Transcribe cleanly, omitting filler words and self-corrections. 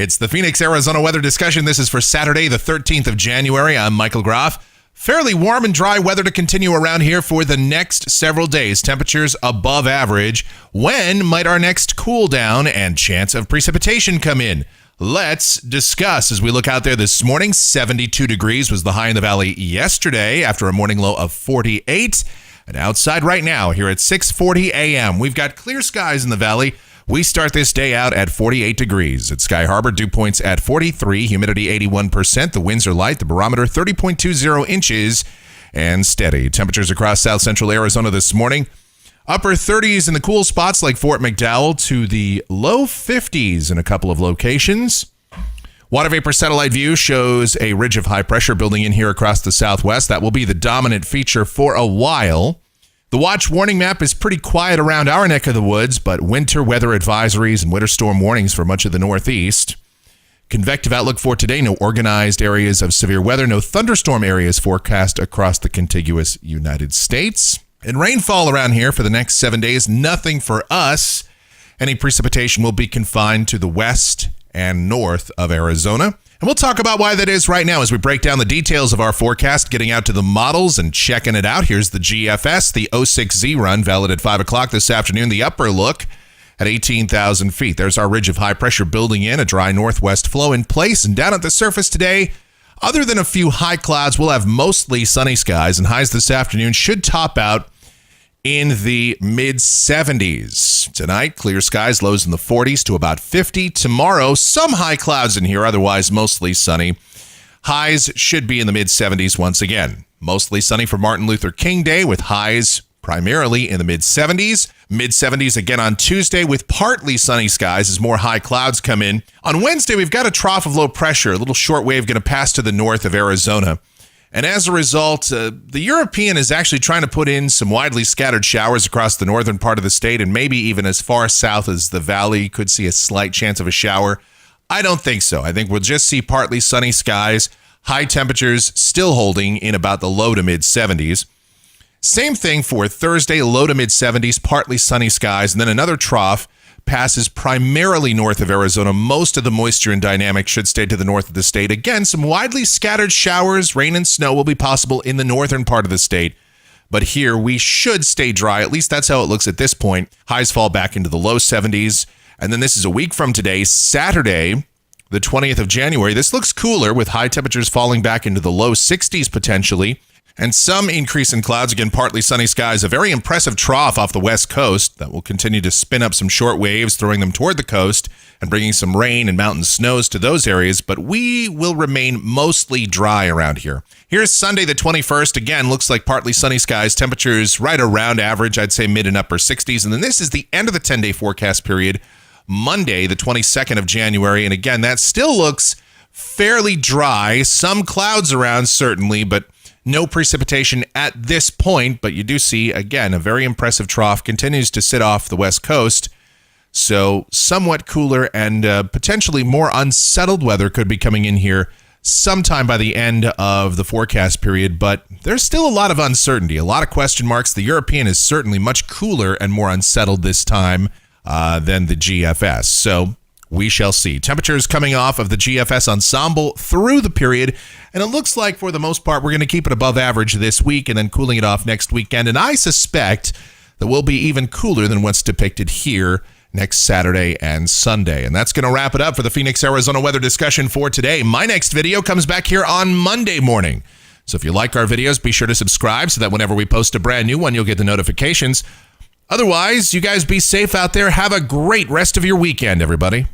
It's the Phoenix, Arizona weather discussion. This is for Saturday, the 13th of January. I'm Michael Groff. Fairly warm and dry weather to continue around here for the next several days. Temperatures above average. When might our next cool down and chance of precipitation come in? Let's discuss as we look out there this morning. 72 degrees was the high in the valley yesterday after a morning low of 48. And outside right now here at 6:40 a.m., we've got clear skies in the valley. We start this day out at 48 degrees. At Sky Harbor, dew points at 43, humidity 81%. The winds are light, the barometer 30.20 inches and steady. Temperatures across south central Arizona this morning. Upper 30s in the cool spots like Fort McDowell to the low 50s in a couple of locations. Water vapor satellite view shows a ridge of high pressure building in here across the southwest. That will be the dominant feature for a while. The watch warning map is pretty quiet around our neck of the woods, but winter weather advisories and winter storm warnings for much of the northeast. Convective outlook for today, no organized areas of severe weather, no thunderstorm areas forecast across the contiguous United States. And rainfall around here for the next 7 days, nothing for us. Any precipitation will be confined to the west and north of Arizona. And we'll talk about why that is right now as we break down the details of our forecast, getting out to the models and checking it out. Here's the GFS, the 06Z run, valid at 5 o'clock this afternoon. The upper look at 18,000 feet. There's our ridge of high pressure building in, a dry northwest flow in place. And down at the surface today, other than a few high clouds, we'll have mostly sunny skies, and highs this afternoon should top out in the mid-70s. Tonight, clear skies, lows in the 40s to about 50. Tomorrow, some high clouds in here, otherwise mostly sunny. Highs should be in the mid-70s once again. Mostly sunny for Martin Luther King Day with highs primarily in the mid-70s. Mid-70s again on Tuesday with partly sunny skies as more high clouds come in. On Wednesday, we've got a trough of low pressure, a little short wave going to pass to the north of Arizona. And as a result, the European is actually trying to put in some widely scattered showers across the northern part of the state, and maybe even as far south as the valley could see a slight chance of a shower. I don't think so. I think we'll just see partly sunny skies, high temperatures still holding in about the low to mid 70s. Same thing for Thursday, low to mid 70s, partly sunny skies, and then another trough passes primarily north of Arizona. Most of the moisture and dynamic should stay to the north of the state. Again, some widely scattered showers, rain and snow will be possible in the northern part of the state. But here we should stay dry. At least that's how it looks at this point. Highs fall back into the low 70s. And then this is a week from today, Saturday, the 20th of January. This looks cooler with high temperatures falling back into the low 60s potentially. And some increase in clouds, again, partly sunny skies. A very impressive trough off the west coast that will continue to spin up some short waves, throwing them toward the coast and bringing some rain and mountain snows to those areas. But we will remain mostly dry around here. Here's Sunday, the 21st. Again, looks like partly sunny skies. Temperatures right around average, I'd say mid and upper 60s. And then this is the end of the 10-day forecast period, Monday, the 22nd of January. And again, that still looks fairly dry. Some clouds around, certainly, but no precipitation at this point, but you do see, again, a very impressive trough continues to sit off the west coast. So somewhat cooler and potentially more unsettled weather could be coming in here sometime by the end of the forecast period, but there's still a lot of uncertainty, a lot of question marks. The European is certainly much cooler and more unsettled this time than the GFS. So we shall see. Temperatures coming off of the GFS ensemble through the period, and it looks like for the most part we're going to keep it above average this week and then cooling it off next weekend. And I suspect that we'll be even cooler than what's depicted here next Saturday and Sunday. And that's going to wrap it up for the Phoenix, Arizona weather discussion for today. My next video comes back here on Monday morning. So if you like our videos, be sure to subscribe so that whenever we post a brand new one, you'll get the notifications. Otherwise, you guys be safe out there. Have a great rest of your weekend, everybody.